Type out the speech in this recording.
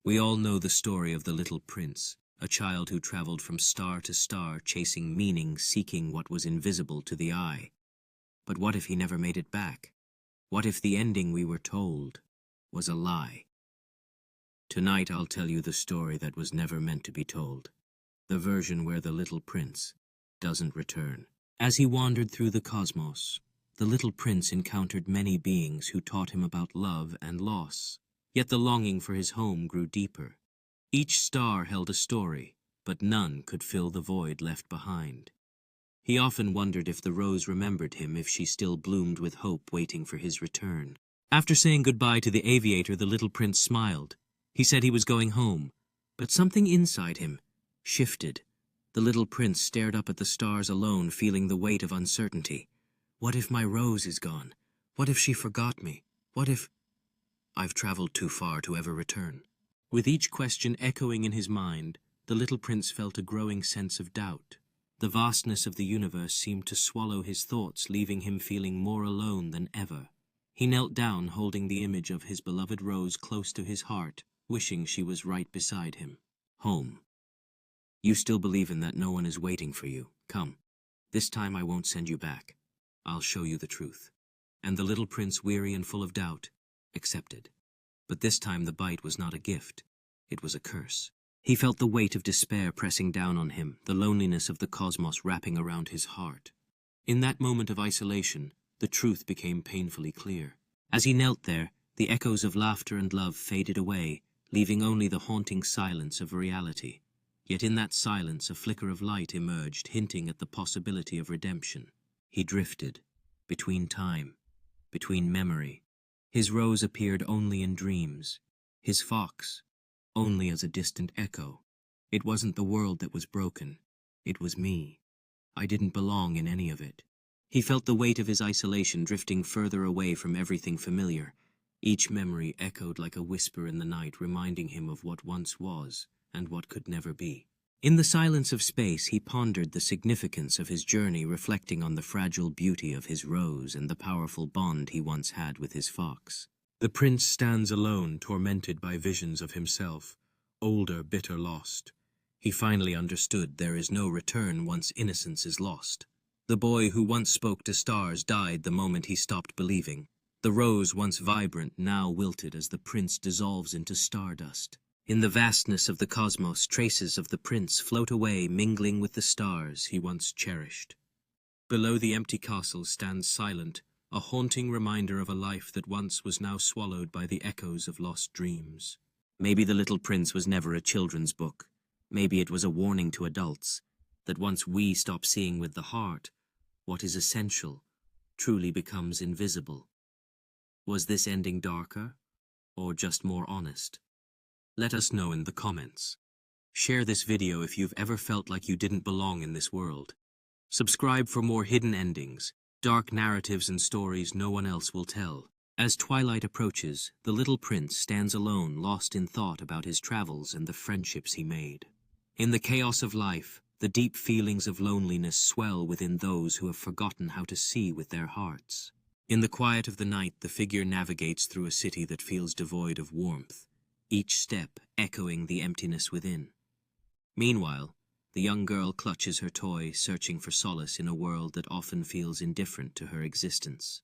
We all know the story of the little prince, a child who traveled from star to star, chasing meaning, seeking what was invisible to the eye. But what if he never made it back? What if the ending we were told was a lie? Tonight I'll tell you the story that was never meant to be told, the version where the little prince doesn't return. As he wandered through the cosmos, the little prince encountered many beings who taught him about love and loss. Yet the longing for his home grew deeper. Each star held a story, but none could fill the void left behind. He often wondered if the rose remembered him, if she still bloomed with hope waiting for his return. After saying goodbye to the aviator, the little prince smiled. He said he was going home, but something inside him shifted. The little prince stared up at the stars alone, feeling the weight of uncertainty. What if my rose is gone? What if she forgot me? What if I've traveled too far to ever return? With each question echoing in his mind, the little prince felt a growing sense of doubt. The vastness of the universe seemed to swallow his thoughts, leaving him feeling more alone than ever. He knelt down, holding the image of his beloved rose close to his heart, wishing she was right beside him. Home. You still believe in that no one is waiting for you. Come. This time I won't send you back. I'll show you the truth. And the little prince, weary and full of doubt, accepted. But this time the bite was not a gift. It was a curse. He felt the weight of despair pressing down on him, the loneliness of the cosmos wrapping around his heart. In that moment of isolation, the truth became painfully clear. As he knelt there, the echoes of laughter and love faded away, leaving only the haunting silence of reality. Yet in that silence a flicker of light emerged, hinting at the possibility of redemption. He drifted, between time, between memory. His rose appeared only in dreams, his fox only as a distant echo. It wasn't the world that was broken, it was me. I didn't belong in any of it. He felt the weight of his isolation drifting further away from everything familiar. Each memory echoed like a whisper in the night, reminding him of what once was and what could never be. In the silence of space, he pondered the significance of his journey, reflecting on the fragile beauty of his rose and the powerful bond he once had with his fox. The prince stands alone, tormented by visions of himself, older, bitter, lost. He finally understood there is no return once innocence is lost. The boy who once spoke to stars died the moment he stopped believing. The rose, once vibrant, now wilted as the prince dissolves into stardust. In the vastness of the cosmos, traces of the prince float away, mingling with the stars he once cherished. Below the empty castle stands silent, a haunting reminder of a life that once was now swallowed by the echoes of lost dreams. Maybe the little prince was never a children's book. Maybe it was a warning to adults, that once we stop seeing with the heart, what is essential truly becomes invisible. Was this ending darker, or just more honest? Let us know in the comments. Share this video if you've ever felt like you didn't belong in this world. Subscribe for more hidden endings, dark narratives and stories no one else will tell. As twilight approaches, the little prince stands alone, lost in thought about his travels and the friendships he made. In the chaos of life, the deep feelings of loneliness swell within those who have forgotten how to see with their hearts. In the quiet of the night, the figure navigates through a city that feels devoid of warmth, each step echoing the emptiness within. Meanwhile, the young girl clutches her toy, searching for solace in a world that often feels indifferent to her existence.